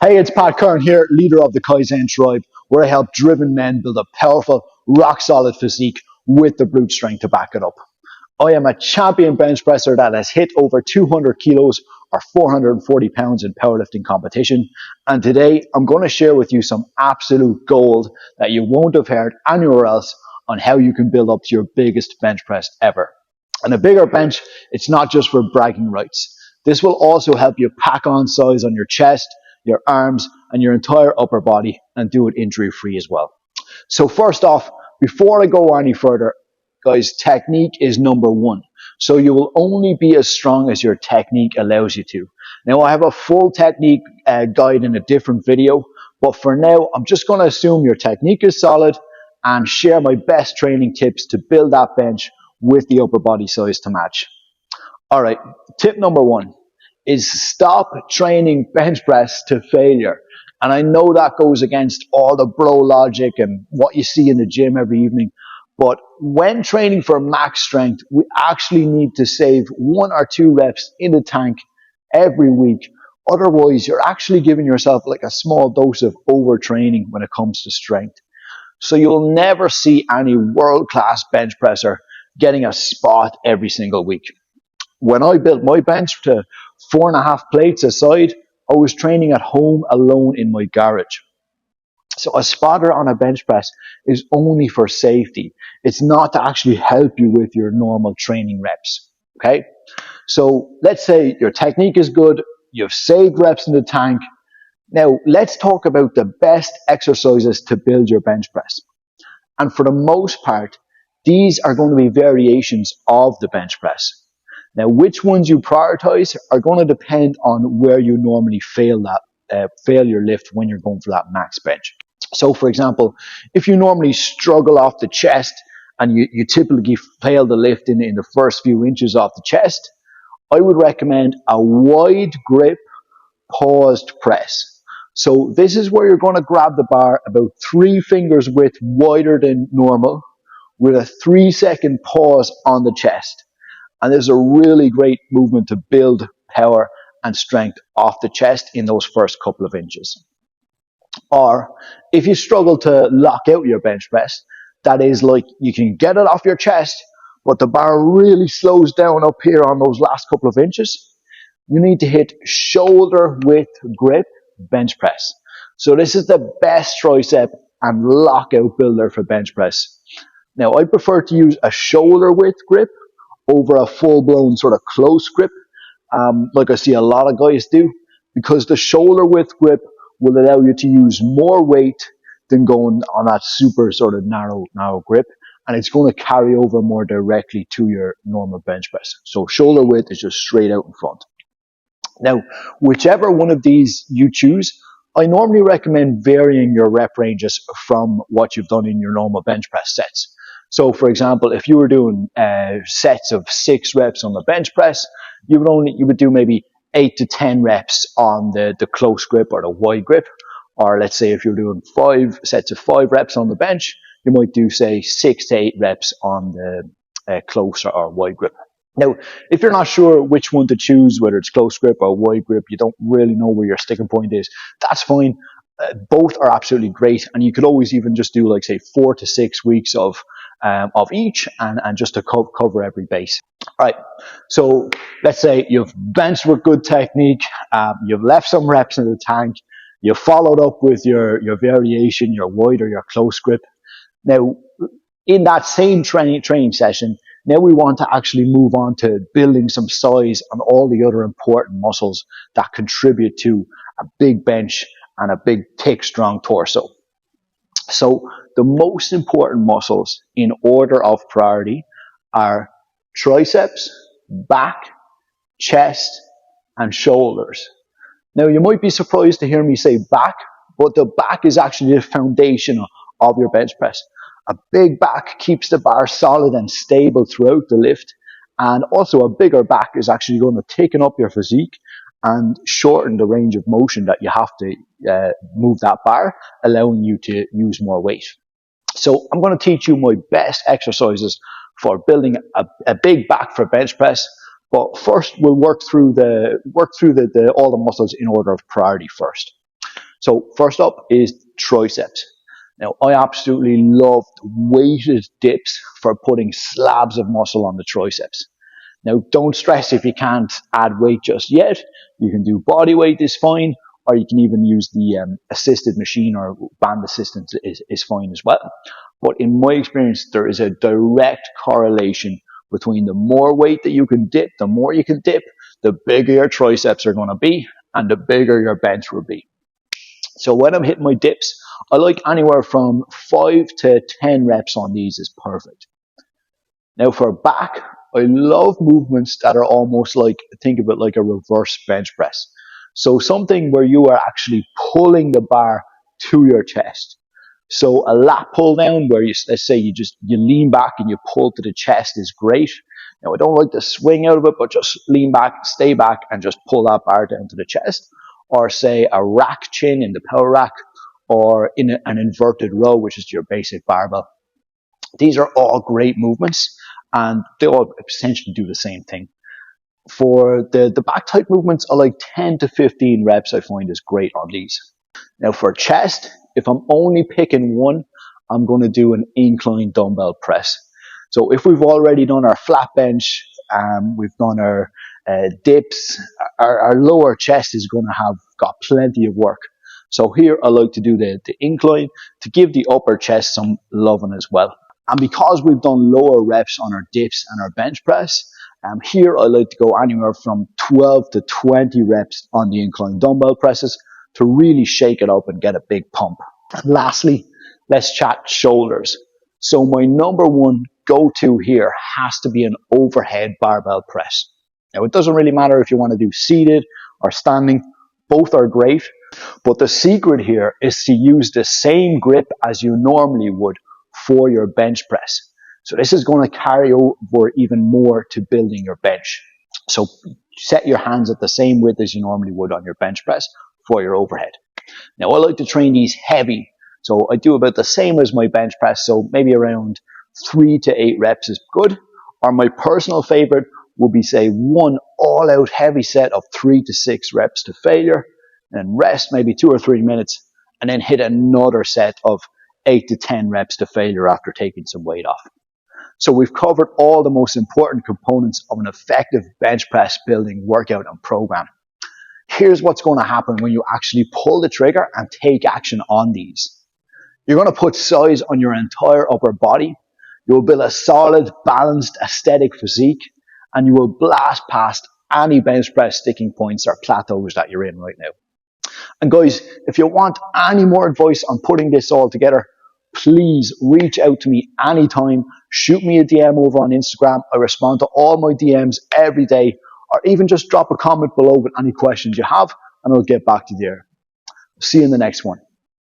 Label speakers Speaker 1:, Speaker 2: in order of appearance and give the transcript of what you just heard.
Speaker 1: Hey, it's Pat Kern here, leader of the Kaizen Tribe, where I help driven men build a powerful, rock-solid physique with the brute strength to back it up. I am a champion bench presser that has hit over 200 kilos or 440 pounds in powerlifting competition. And today, I'm going to share with you some absolute gold that you won't have heard anywhere else on how you can build up to your biggest bench press ever. And a bigger bench, it's not just for bragging rights. This will also help you pack on size on your chest, your arms, and your entire upper body, and do it injury-free as well. So first off, before I go any further, guys, technique is number one. So you will only be as strong as your technique allows you to. Now, I have a full technique guide in a different video, but for now, I'm just going to assume your technique is solid and share my best training tips to build that bench with the upper body size to match. All right, tip number one is stop training bench press to failure. And I know that goes against all the bro logic and what you see in the gym every evening. But when training for max strength, we actually need to save 1 or 2 reps in the tank every week. Otherwise, you're actually giving yourself like a small dose of overtraining when it comes to strength. So you'll never see any world-class bench presser getting a spot every single week. When I built my bench to 4.5 plates a side, I was training at home alone in my garage. So a spotter on a bench press is only for safety. It's not to actually help you with your normal training reps. Okay? So let's say your technique is good, you've saved reps in the tank. Now let's talk about the best exercises to build your bench press. And for the most part, these are going to be variations of the bench press. Now, which ones you prioritize are going to depend on where you normally fail your lift when you're going for that max bench. So, for example, if you normally struggle off the chest and you typically fail the lift in the first few inches off the chest, I would recommend a wide grip paused press. So this is where you're going to grab the bar about 3 fingers width wider than normal with a 3-second pause on the chest. And this is a really great movement to build power and strength off the chest in those first couple of inches. Or if you struggle to lock out your bench press, that is like you can get it off your chest, but the bar really slows down up here on those last couple of inches, you need to hit shoulder width grip bench press. So this is the best tricep and lockout builder for bench press. Now, I prefer to use a shoulder width grip over a full-blown sort of close grip, like I see a lot of guys do, because the shoulder width grip will allow you to use more weight than going on that super sort of narrow grip, and it's going to carry over more directly to your normal bench press. So shoulder width is just straight out in front. Now, whichever one of these you choose, I normally recommend varying your rep ranges from what you've done in your normal bench press sets. So, for example, if you were doing sets of 6 reps on the bench press, you would do maybe 8 to 10 reps on the close grip or the wide grip. Or let's say if you're doing 5 sets of 5 reps on the bench, you might do, say, 6 to 8 reps on the close or wide grip. Now, if you're not sure which one to choose, whether it's close grip or wide grip, you don't really know where your sticking point is, that's fine. Both are absolutely great, and you could always even just do, like, say, 4 to 6 weeks of each and just to cover every base. All right, so let's say you've benched with good technique, you've left some reps in the tank, you've followed up with your variation, your wide or your close grip. Now, in that same training session, now we want to actually move on to building some size on all the other important muscles that contribute to a big bench and a big, thick, strong torso. So the most important muscles in order of priority are triceps, back, chest, and shoulders. Now, you might be surprised to hear me say back, but the back is actually the foundation of your bench press. A big back keeps the bar solid and stable throughout the lift, and also a bigger back is actually going to thicken up your physique and shorten the range of motion that you have to move that bar, allowing you to use more weight. So I'm going to teach you my best exercises for building a big back for bench press. But first, we'll work through all the muscles in order of priority first. So first up is triceps. Now, I absolutely loved weighted dips for putting slabs of muscle on the triceps. Now, don't stress if you can't add weight just yet. You can do body weight is fine, or you can even use the assisted machine or band assistance is fine as well. But in my experience, there is a direct correlation between the more weight that you can dip, the more you can dip, the bigger your triceps are going to be and the bigger your bench will be. So when I'm hitting my dips, I like anywhere from 5 to 10 reps on these is perfect. Now for back, I love movements that are almost like, think of it like a reverse bench press. So something where you are actually pulling the bar to your chest. So a lat pull down where let's say you lean back and you pull to the chest is great. Now I don't like to swing out of it, but just lean back, stay back and just pull that bar down to the chest. Or say a rack chin in the power rack or in an inverted row, which is your basic barbell. These are all great movements and they all essentially do the same thing. For the back type movements, I like 10 to 15 reps I find is great on these. Now for chest, if I'm only picking one, I'm going to do an incline dumbbell press. So if we've already done our flat bench, we've done our dips, our lower chest is going to have got plenty of work. So here I like to do the incline to give the upper chest some loving as well. And because we've done lower reps on our dips and our bench press, here I like to go anywhere from 12 to 20 reps on the incline dumbbell presses to really shake it up and get a big pump. And lastly, let's chat shoulders. So my number one go-to here has to be an overhead barbell press. Now it doesn't really matter if you want to do seated or standing, both are great, but the secret here is to use the same grip as you normally would for your bench press. So this is going to carry over even more to building your bench. So set your hands at the same width as you normally would on your bench press for your overhead. Now I like to train these heavy. So I do about the same as my bench press. So maybe around 3 to 8 reps is good. Or my personal favorite would be say one all out heavy set of 3 to 6 reps to failure. And rest maybe 2 or 3 minutes and then hit another set of 8 to 10 reps to failure after taking some weight off. So we've covered all the most important components of an effective bench press building workout and program. Here's what's going to happen when you actually pull the trigger and take action on these. You're going to put size on your entire upper body. You will build a solid, balanced, aesthetic physique, and you will blast past any bench press sticking points or plateaus that you're in right now. And guys, if you want any more advice on putting this all together, please reach out to me anytime. Shoot me a DM over on Instagram. I respond to all my DMs every day, or even just drop a comment below with any questions you have, and I'll get back to you there. See you in the next one.